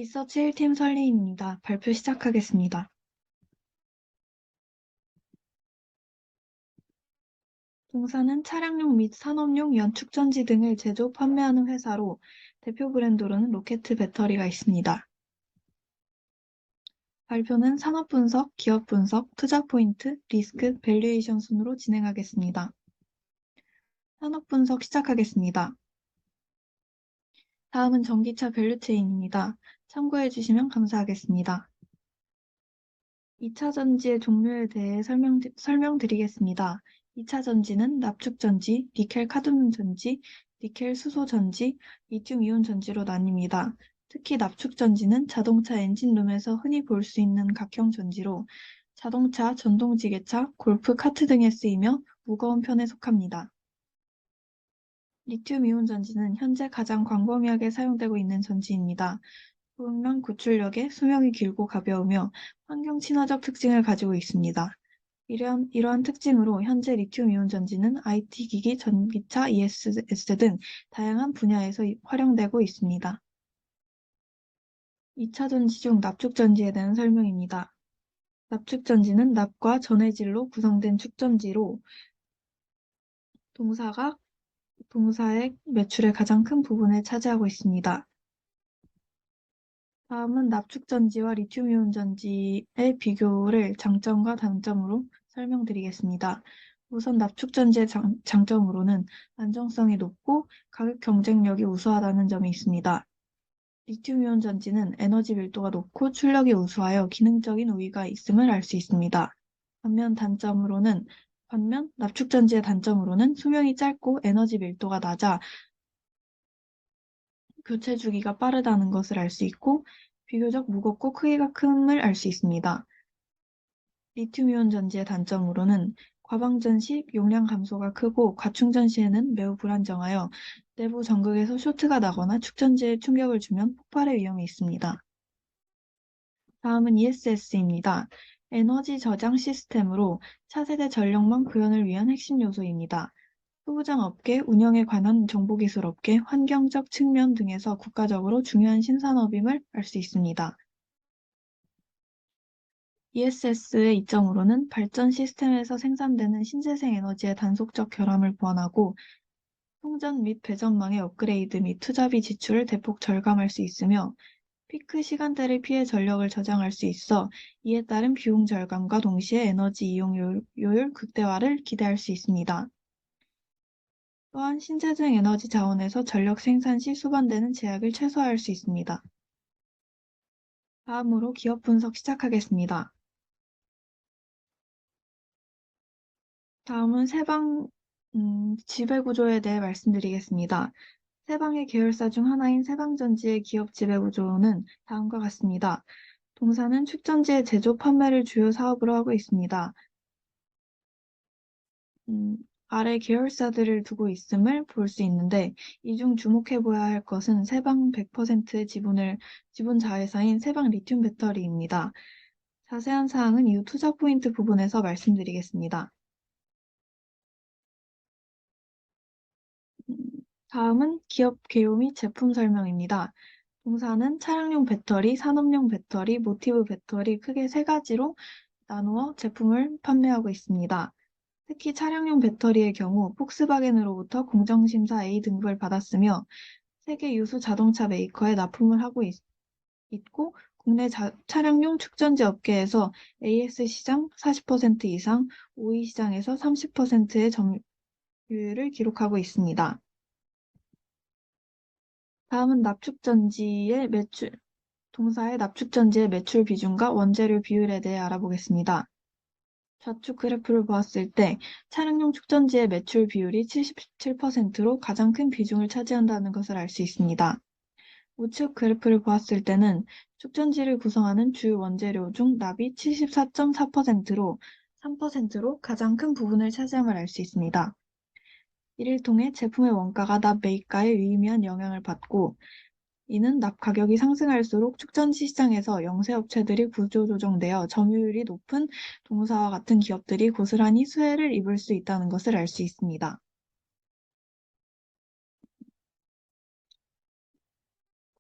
리서치 1팀 설리입니다. 발표 시작하겠습니다. 동사는 차량용 및 산업용 연축전지 등을 제조, 판매하는 회사로 대표 브랜드로는 로켓 배터리가 있습니다. 발표는 산업 분석, 기업 분석, 투자 포인트, 리스크, 밸류에이션 순으로 진행하겠습니다. 산업 분석 시작하겠습니다. 다음은 전기차 밸류체인입니다. 참고해 주시면 감사하겠습니다. 2차 전지의 종류에 대해 설명드리겠습니다. 2차 전지는 납축 전지, 니켈 카드뮴 전지, 니켈 수소 전지, 리튬 이온 전지로 나뉩니다. 특히 납축 전지는 자동차 엔진룸에서 흔히 볼 수 있는 각형 전지로 자동차, 전동지게차, 골프, 카트 등에 쓰이며 무거운 편에 속합니다. 리튬 이온 전지는 현재 가장 광범위하게 사용되고 있는 전지입니다. 표면 구출력에 수명이 길고 가벼우며 환경 친화적 특징을 가지고 있습니다. 이러한 특징으로 현재 리튬이온 전지는 IT 기기, 전기차, ESS 등 다양한 분야에서 활용되고 있습니다. 2차 전지 중 납축 전지에 대한 설명입니다. 납축 전지는 납과 전해질로 구성된 축전지로 동사의 매출의 가장 큰 부분을 차지하고 있습니다. 다음은 납축 전지와 리튬이온 전지의 비교를 장점과 단점으로 설명드리겠습니다. 우선 납축 전지의 장점으로는 안정성이 높고 가격 경쟁력이 우수하다는 점이 있습니다. 리튬이온 전지는 에너지 밀도가 높고 출력이 우수하여 기능적인 우위가 있음을 알 수 있습니다. 반면 납축 전지의 단점으로는 수명이 짧고 에너지 밀도가 낮아 교체 주기가 빠르다는 것을 알 수 있고 비교적 무겁고 크기가 큼을 알 수 있습니다. 리튬이온 전지의 단점으로는 과방전 시 용량 감소가 크고 과충전 시에는 매우 불안정하여 내부 전극에서 쇼트가 나거나 축전지에 충격을 주면 폭발의 위험이 있습니다. 다음은 ESS입니다. 에너지 저장 시스템으로 차세대 전력망 구현을 위한 핵심 요소입니다. 소부장 업계, 운영에 관한 정보기술 업계, 환경적 측면 등에서 국가적으로 중요한 신산업임을 알 수 있습니다. ESS의 이점으로는 발전 시스템에서 생산되는 신재생 에너지의 단속적 결함을 보완하고 송전 및 배전망의 업그레이드 및 투자비 지출을 대폭 절감할 수 있으며 피크 시간대를 피해 전력을 저장할 수 있어 이에 따른 비용 절감과 동시에 에너지 이용료율 극대화를 기대할 수 있습니다. 또한 신재생 에너지 자원에서 전력 생산 시 수반되는 제약을 최소화할 수 있습니다. 다음으로 기업 분석 시작하겠습니다. 다음은 지배구조에 대해 말씀드리겠습니다. 세방의 계열사 중 하나인 세방전지의 기업 지배구조는 다음과 같습니다. 동사는 축전지의 제조, 판매를 주요 사업으로 하고 있습니다. 아래 계열사들을 두고 있음을 볼 수 있는데 이 중 주목해 보아야 할 것은 세방 100%의 지분 자회사인 세방 리튬 배터리입니다. 자세한 사항은 이후 투자 포인트 부분에서 말씀드리겠습니다. 다음은 기업 개요 및 제품 설명입니다. 동사는 차량용 배터리, 산업용 배터리, 모티브 배터리 크게 세 가지로 나누어 제품을 판매하고 있습니다. 특히 차량용 배터리의 경우 폭스바겐으로부터 공정심사 A 등급을 받았으며 세계 유수 자동차 메이커에 납품을 하고 있고 국내 차량용 축전지 업계에서 AS 시장 40% 이상, OE 시장에서 30%의 점유율을 기록하고 있습니다. 다음은 동사의 납축전지의 매출 비중과 원재료 비율에 대해 알아보겠습니다. 좌측 그래프를 보았을 때 차량용 축전지의 매출 비율이 77%로 가장 큰 비중을 차지한다는 것을 알 수 있습니다. 우측 그래프를 보았을 때는 축전지를 구성하는 주요 원재료 중 납이 74.4%로 3%로 가장 큰 부분을 차지함을 알 수 있습니다. 이를 통해 제품의 원가가 납 매입가에 유의미한 영향을 받고 이는 납 가격이 상승할수록 축전지 시장에서 영세업체들이 구조조정되어 점유율이 높은 동사와 같은 기업들이 고스란히 수혜를 입을 수 있다는 것을 알 수 있습니다.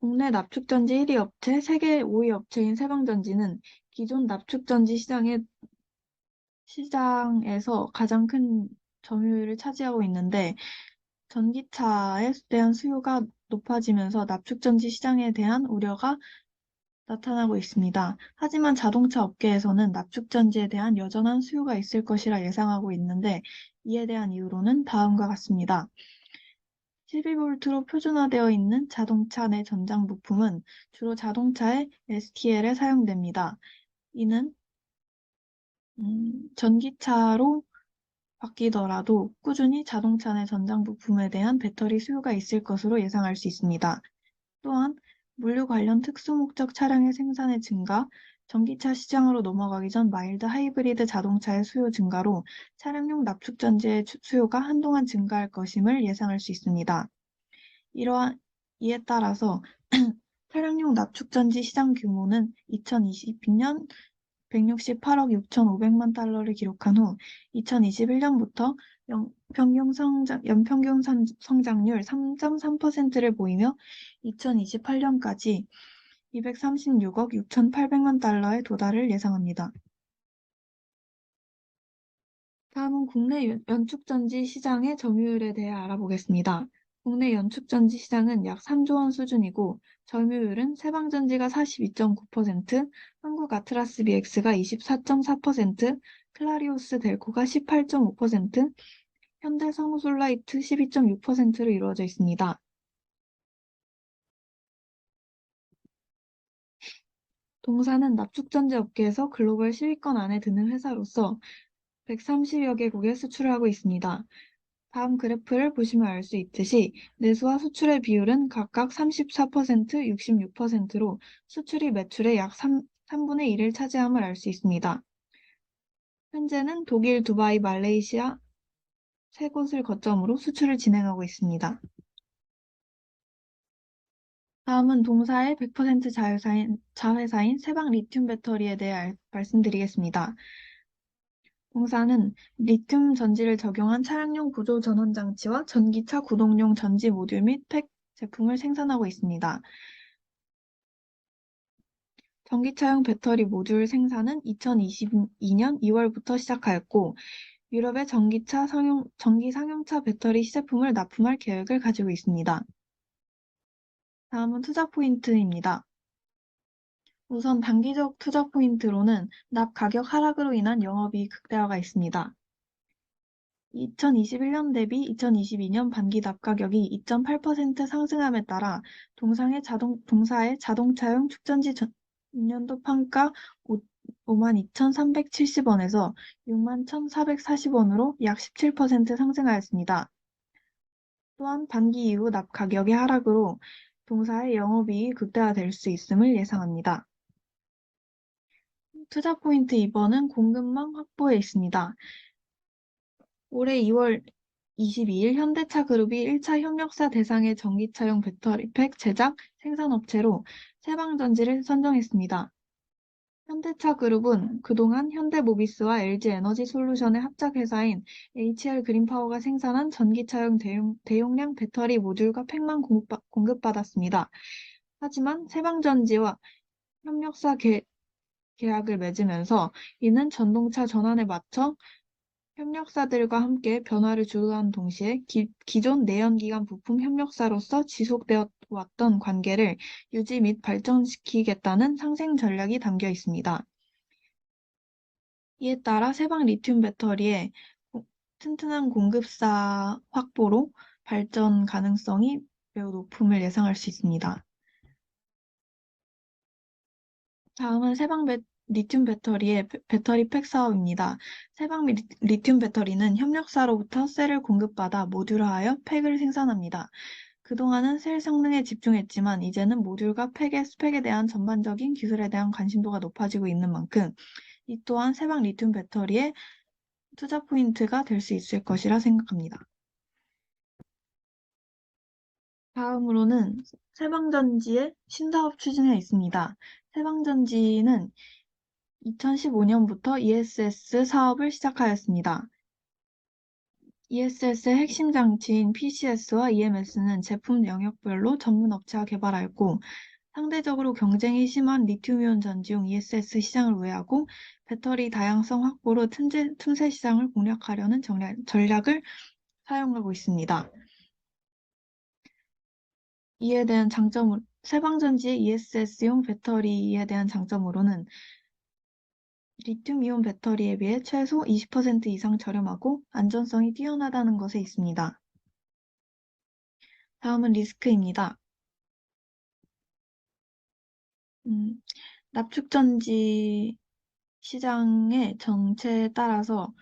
국내 납축전지 1위 업체, 세계 5위 업체인 세방전지는 기존 납축전지 시장에서 가장 큰 점유율을 차지하고 있는데, 전기차에 대한 수요가 높아지면서 납축전지 시장에 대한 우려가 나타나고 있습니다. 하지만 자동차 업계에서는 납축전지에 대한 여전한 수요가 있을 것이라 예상하고 있는데, 이에 대한 이유로는 다음과 같습니다. 12V로 표준화되어 있는 자동차 내 전장 부품은 주로 자동차의 STL에 사용됩니다. 이는 전기차로 바뀌더라도 꾸준히 자동차 내 전장 부품에 대한 배터리 수요가 있을 것으로 예상할 수 있습니다. 또한 물류 관련 특수 목적 차량의 생산의 증가, 전기차 시장으로 넘어가기 전 마일드 하이브리드 자동차의 수요 증가로 차량용 납축전지의 수요가 한동안 증가할 것임을 예상할 수 있습니다. 이에 따라서 차량용 납축전지 시장 규모는 2022년 168억 6,500만 달러를 기록한 후 2021년부터 연평균 성장률 3.3%를 보이며 2028년까지 236억 6,800만 달러에 도달을 예상합니다. 다음은 국내 연축전지 시장의 점유율에 대해 알아보겠습니다. 국내 연축전지 시장은 약 3조 원 수준이고 점유율은 세방전지가 42.9%, 한국아트라스 BX가 24.4%, 클라리오스 델코가 18.5%, 현대성우솔라이트 12.6%로 이루어져 있습니다. 동사는 납축전지 업계에서 글로벌 10위권 안에 드는 회사로서 130여 개국에 수출을 하고 있습니다. 다음 그래프를 보시면 알 수 있듯이 내수와 수출의 비율은 각각 34%, 66%로 수출이 매출의 약 3분의 1을 차지함을 알 수 있습니다. 현재는 독일, 두바이, 말레이시아 세 곳을 거점으로 수출을 진행하고 있습니다. 다음은 동사의 100% 자회사인 세방 리튬 배터리에 대해 말씀드리겠습니다. 동사는 리튬 전지를 적용한 차량용 보조 전원 장치와 전기차 구동용 전지 모듈 및 팩 제품을 생산하고 있습니다. 전기차용 배터리 모듈 생산은 2022년 2월부터 시작하였고, 유럽의 전기 상용차 배터리 시제품을 납품할 계획을 가지고 있습니다. 다음은 투자 포인트입니다. 우선 단기적 투자 포인트로는 납 가격 하락으로 인한 영업이익 극대화가 있습니다. 2021년 대비 2022년 반기 납 가격이 2.8% 상승함에 따라 동사의 자동차용 축전지 전년도 판가 52,370원에서 61,440원으로 약 17% 상승하였습니다. 또한 반기 이후 납 가격의 하락으로 동사의 영업이익이 극대화될 수 있음을 예상합니다. 투자 포인트 2번은 공급망 확보에 있습니다. 올해 2월 22일 현대차 그룹이 1차 협력사 대상의 전기차용 배터리팩 제작 생산업체로 세방전지를 선정했습니다. 현대차 그룹은 그동안 현대모비스와 LG에너지솔루션의 합작회사인 HR 그린파워가 생산한 전기차용 대용량 배터리 모듈과 팩만 공급받았습니다. 하지만 세방전지와 협력사 계약을 맺으면서 이는 전동차 전환에 맞춰 협력사들과 함께 변화를 주도한 동시에 기존 내연기관 부품 협력사로서 지속되어 왔던 관계를 유지 및 발전시키겠다는 상생 전략이 담겨 있습니다. 이에 따라 세방 리튬 배터리의 튼튼한 공급사 확보로 발전 가능성이 매우 높음을 예상할 수 있습니다. 다음은 세방 리튬 배터리의 배터리 팩 사업입니다. 세방 리튬 배터리는 협력사로부터 셀을 공급받아 모듈화하여 팩을 생산합니다. 그동안은 셀 성능에 집중했지만 이제는 모듈과 팩의 스펙에 대한 전반적인 기술에 대한 관심도가 높아지고 있는 만큼 이 또한 세방 리튬 배터리의 투자 포인트가 될 수 있을 것이라 생각합니다. 다음으로는 세방전지의 신사업 추진에 있습니다. 세방전지는 2015년부터 ESS 사업을 시작하였습니다. ESS의 핵심 장치인 PCS와 EMS는 제품 영역별로 전문 업체가 개발하였고, 상대적으로 경쟁이 심한 리튬이온 전지용 ESS 시장을 우회하고 배터리 다양성 확보로 틈새 시장을 공략하려는 전략을 사용하고 있습니다. 이에 대한 세방전지의 ESS용 배터리에 대한 장점으로는 리튬이온 배터리에 비해 최소 20% 이상 저렴하고 안전성이 뛰어나다는 것에 있습니다. 다음은 리스크입니다. 납축전지 시장의 정체에 따라서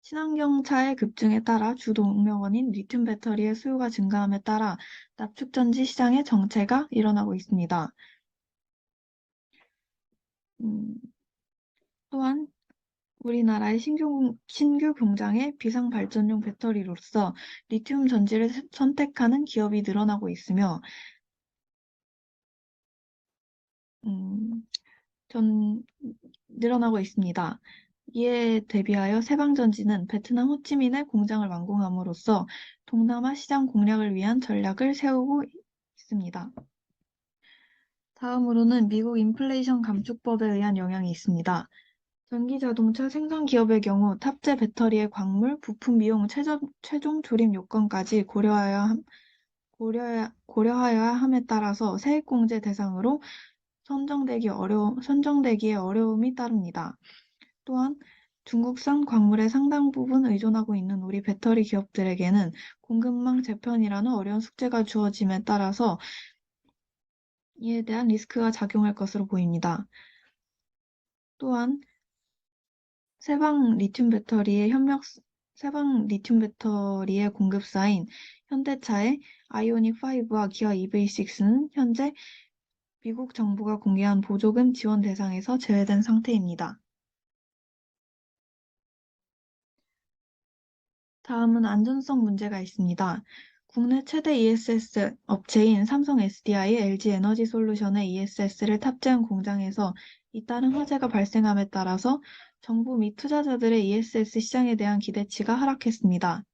친환경차의 급증에 따라 주 동력원인 리튬 배터리의 수요가 증가함에 따라 납축전지 시장의 정체가 일어나고 있습니다. 또한 우리나라의 신규 공장의 비상발전용 배터리로서 리튬 전지를 선택하는 기업이 늘어나고 있으며 늘어나고 있습니다. 이에 대비하여 세방전지는 베트남 호치민에 공장을 완공함으로써 동남아 시장 공략을 위한 전략을 세우고 있습니다. 다음으로는 미국 인플레이션 감축법에 의한 영향이 있습니다. 전기자동차 생산 기업의 경우 탑재 배터리의 광물, 부품 비용, 최종 조립 요건까지 고려하여야 함에 따라서 세액공제 대상으로 선정되기에 어려움이 따릅니다. 또한 중국산 광물의 상당 부분 의존하고 있는 우리 배터리 기업들에게는 공급망 재편이라는 어려운 숙제가 주어짐에 따라서 이에 대한 리스크가 작용할 것으로 보입니다. 또한 세방 리튬 배터리의 공급사인 현대차의 아이오닉5와 기아 EV6는 현재 미국 정부가 공개한 보조금 지원 대상에서 제외된 상태입니다. 다음은 안전성 문제가 있습니다. 국내 최대 ESS 업체인 삼성 SDI, LG 에너지 솔루션의 ESS를 탑재한 공장에서 잇따른 화재가 발생함에 따라서 정부 및 투자자들의 ESS 시장에 대한 기대치가 하락했습니다.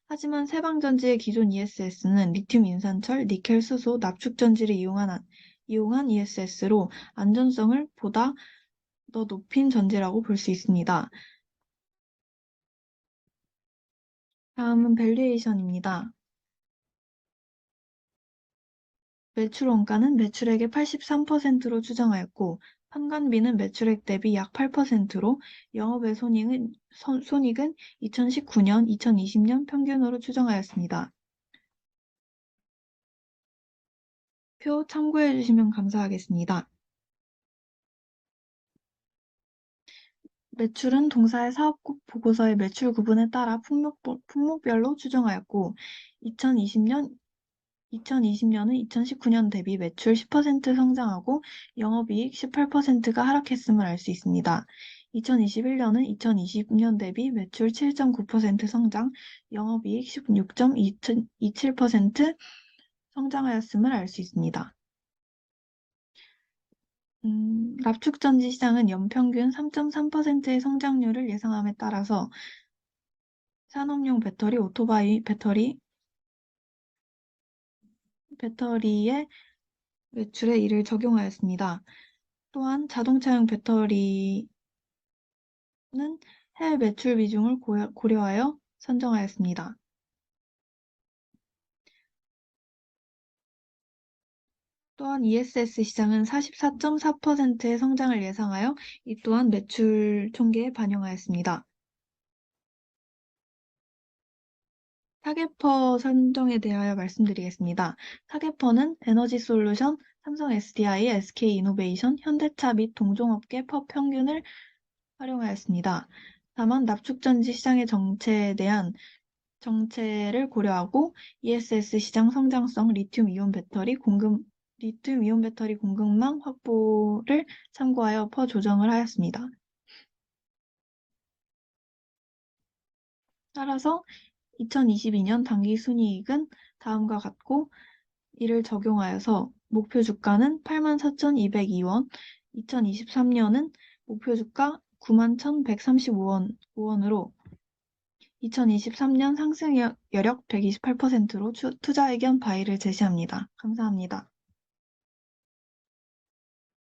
하지만 세방전지의 기존 ESS는 리튬 인산철, 니켈 수소, 납축전지를 이용한 ESS로 안전성을 보다 더 높인 전지라고 볼 수 있습니다. 다음은 밸류에이션입니다. 매출 원가는 매출액의 83%로 추정하였고, 판관비는 매출액 대비 약 8%로 영업외 손익은 2019년, 2020년 평균으로 추정하였습니다. 표 참고해 주시면 감사하겠습니다. 매출은 동사의 사업국 보고서의 매출 구분에 따라 품목별로 추정하였고, 2020년은 2019년 대비 매출 10% 성장하고 영업이익 18%가 하락했음을 알 수 있습니다. 2021년은 2020년 대비 매출 7.9% 성장, 영업이익 16.27% 성장하였음을 알 수 있습니다. 납축전지 시장은 연평균 3.3%의 성장률을 예상함에 따라서 산업용 배터리, 오토바이 배터리의 매출에 이를 적용하였습니다. 또한 자동차용 배터리는 해외 매출 비중을 고려하여 선정하였습니다. 또한 ESS 시장은 44.4%의 성장을 예상하여 이 또한 매출 총계에 반영하였습니다. 타겟퍼 선정에 대하여 말씀드리겠습니다. 타겟퍼는 에너지솔루션, 삼성 SDI, SK이노베이션, 현대차 및 동종업계 퍼 평균을 활용하였습니다. 다만 납축전지 시장의 정체를 고려하고 ESS 시장 성장성, 리튬이온 배터리 공급망 확보를 참고하여 퍼 조정을 하였습니다. 따라서 2022년 당기순이익은 다음과 같고 이를 적용하여서 목표 주가는 84,202원, 2023년은 목표 주가 91,135원으로 2023년 상승 여력 128%로 투자 의견 바이를 제시합니다. 감사합니다.